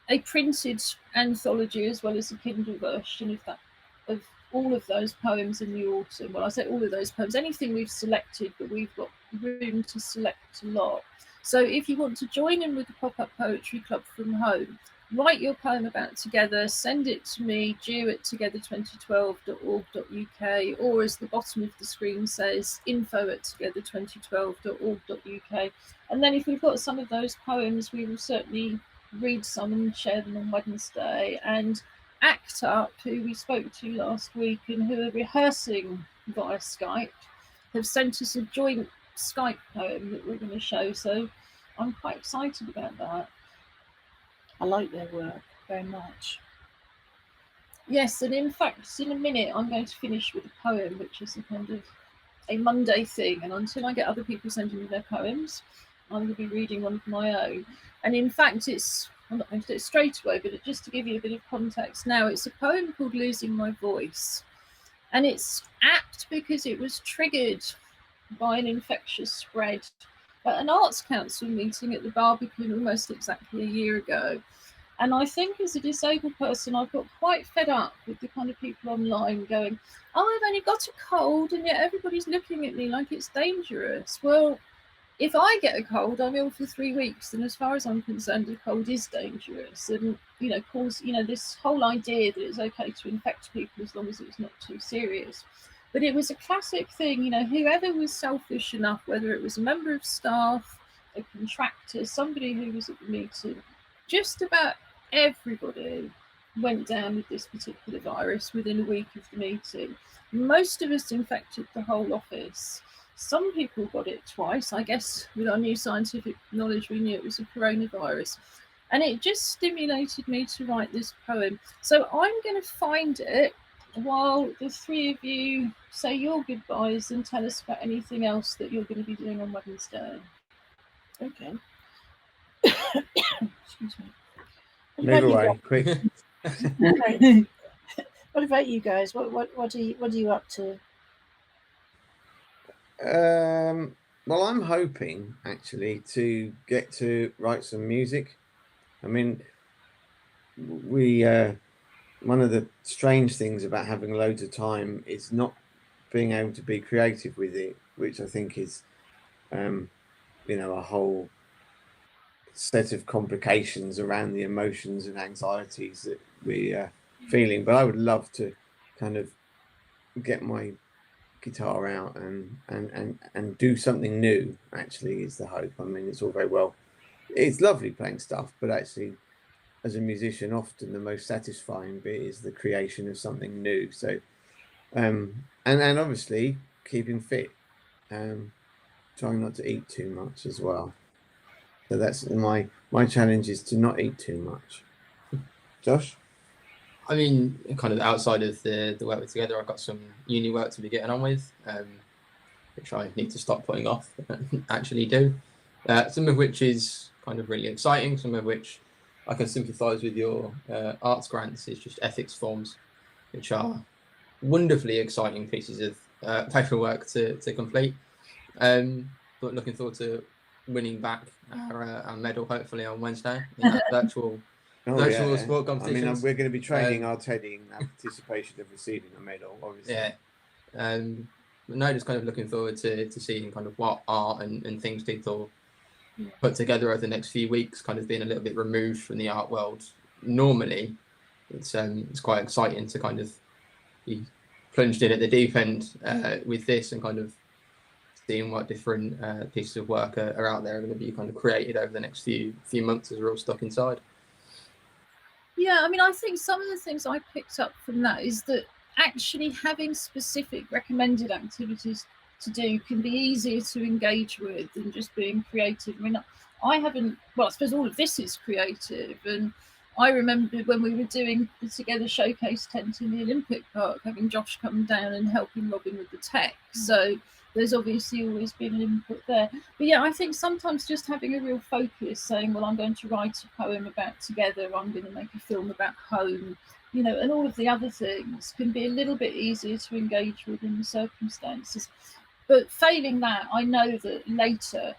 a printed anthology as well as a Kindle version of all of those poems in the autumn. Well, I say all of those poems, anything we've selected, but we've got room to select a lot. So if you want to join in with the pop-up poetry club from home, write your poem about Together, send it to me, due@together2012.org.uk, or as the bottom of the screen says, info@together2012.org.uk. And then if we've got some of those poems, we will certainly read some and share them on Wednesday. And ACT UP, who we spoke to last week and who are rehearsing via Skype, have sent us a joint Skype poem that we're going to show. So I'm quite excited about that. I like their work very much. Yes, and in fact, in a minute, I'm going to finish with a poem, which is a kind of a Monday thing. And until I get other people sending me their poems, I'm going to be reading one of my own. And in fact, I'm not going to do it straight away, but just to give you a bit of context now, it's a poem called Losing My Voice. And it's apt because it was triggered by an infectious spread at an Arts Council meeting at the Barbican almost exactly a year ago. And I think as a disabled person, I've got quite fed up with the kind of people online going, oh, I've only got a cold, and yet everybody's looking at me like it's dangerous. Well, if I get a cold, I'm ill for 3 weeks, and as far as I'm concerned, a cold is dangerous. And this whole idea that it's okay to infect people as long as it's not too serious. But it was a classic thing, whoever was selfish enough, whether it was a member of staff, a contractor, somebody who was at the meeting, just about everybody went down with this particular virus within a week of the meeting. Most of us infected the whole office. Some people got it twice. I guess with our new scientific knowledge, we knew it was a coronavirus. And it just stimulated me to write this poem. So I'm going to find it while the three of you say your goodbyes and tell us about anything else that you're going to be doing on Wednesday. Okay. Excuse me. Move away, quick. What about you guys? What are you up to? Well, I'm hoping actually to get to write some music. I mean, one of the strange things about having loads of time is not being able to be creative with it, which I think is, a whole set of complications around the emotions and anxieties that we're feeling. But I would love to kind of get my guitar out and do something new, actually, is the hope. I mean, it's all very well, it's lovely playing stuff, but actually as a musician, often the most satisfying bit is the creation of something new. So and obviously keeping fit, trying not to eat too much as well. So that's my challenge, is to not eat too much. Josh? I mean, kind of outside of the work with Together, I've got some uni work to be getting on with, which I need to stop putting off and actually do. Some of which is kind of really exciting, some of which I can sympathise with your arts grants, is just ethics forms, which are wonderfully exciting pieces of paperwork to complete. But looking forward to winning back our medal hopefully on Wednesday in that virtual sport competition. I mean, we're going to be training our Teddy in anticipation of receiving a medal, obviously. Yeah. But no, just kind of looking forward to seeing kind of what art and things people put together over the next few weeks, kind of being a little bit removed from the art world. Normally, it's quite exciting to kind of be plunged in at the deep end with this and kind of seeing what different pieces of work are out there going to be kind of created over the next few months as we're all stuck inside. Yeah, I mean, I think some of the things I picked up from that is that actually having specific recommended activities to do can be easier to engage with than just being creative. I mean, I suppose all of this is creative, and I remember when we were doing the Together Showcase tent in the Olympic Park, having Josh come down and helping Robin with the tech. So there's obviously always been an input there. But yeah, I think sometimes just having a real focus, saying, well, I'm going to write a poem about Together, I'm going to make a film about home, you know, and all of the other things can be a little bit easier to engage with in the circumstances. But failing that, I know that later,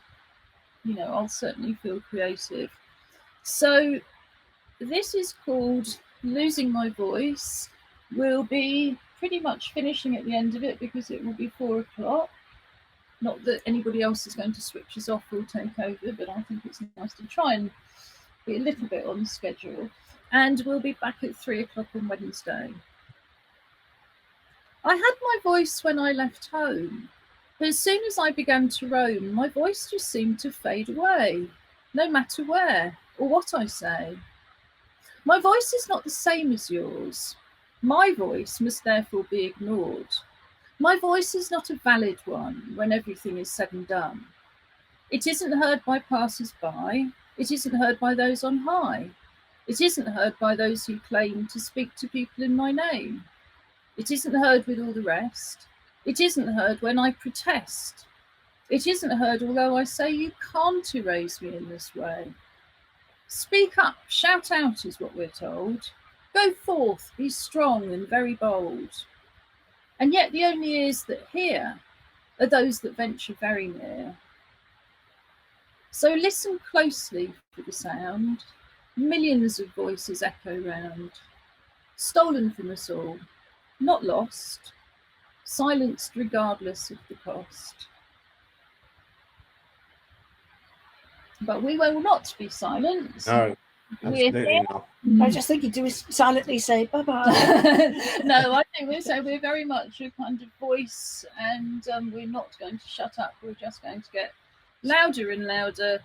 you know, I'll certainly feel creative. So this is called Losing My Voice. We'll be pretty much finishing at the end of it because it will be 4 o'clock. Not that anybody else is going to switch us off or take over, but I think it's nice to try and be a little bit on schedule. And we'll be back at 3 o'clock on Wednesday. I had my voice when I left home, but as soon as I began to roam, my voice just seemed to fade away, no matter where or what I say. My voice is not the same as yours. My voice must therefore be ignored. My voice is not a valid one when everything is said and done. It isn't heard by passers-by. It isn't heard by those on high. It isn't heard by those who claim to speak to people in my name. It isn't heard with all the rest. It isn't heard when I protest. It isn't heard although I say you can't erase me in this way. Speak up, shout out is what we're told. Go forth, be strong and very bold. And yet the only ears that hear are those that venture very near. So listen closely for the sound. Millions of voices echo round. Stolen from us all, not lost. Silenced regardless of the cost. But we will not be silent. No, absolutely not. I just think you do silently say bye-bye. No, I think we're very much a kind of voice, and we're not going to shut up. We're just going to get louder and louder.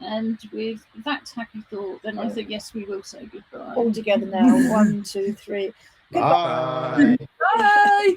And with that happy thought, then I think, yes, we will say goodbye. All together now. 1, 2, 3. Goodbye. Bye.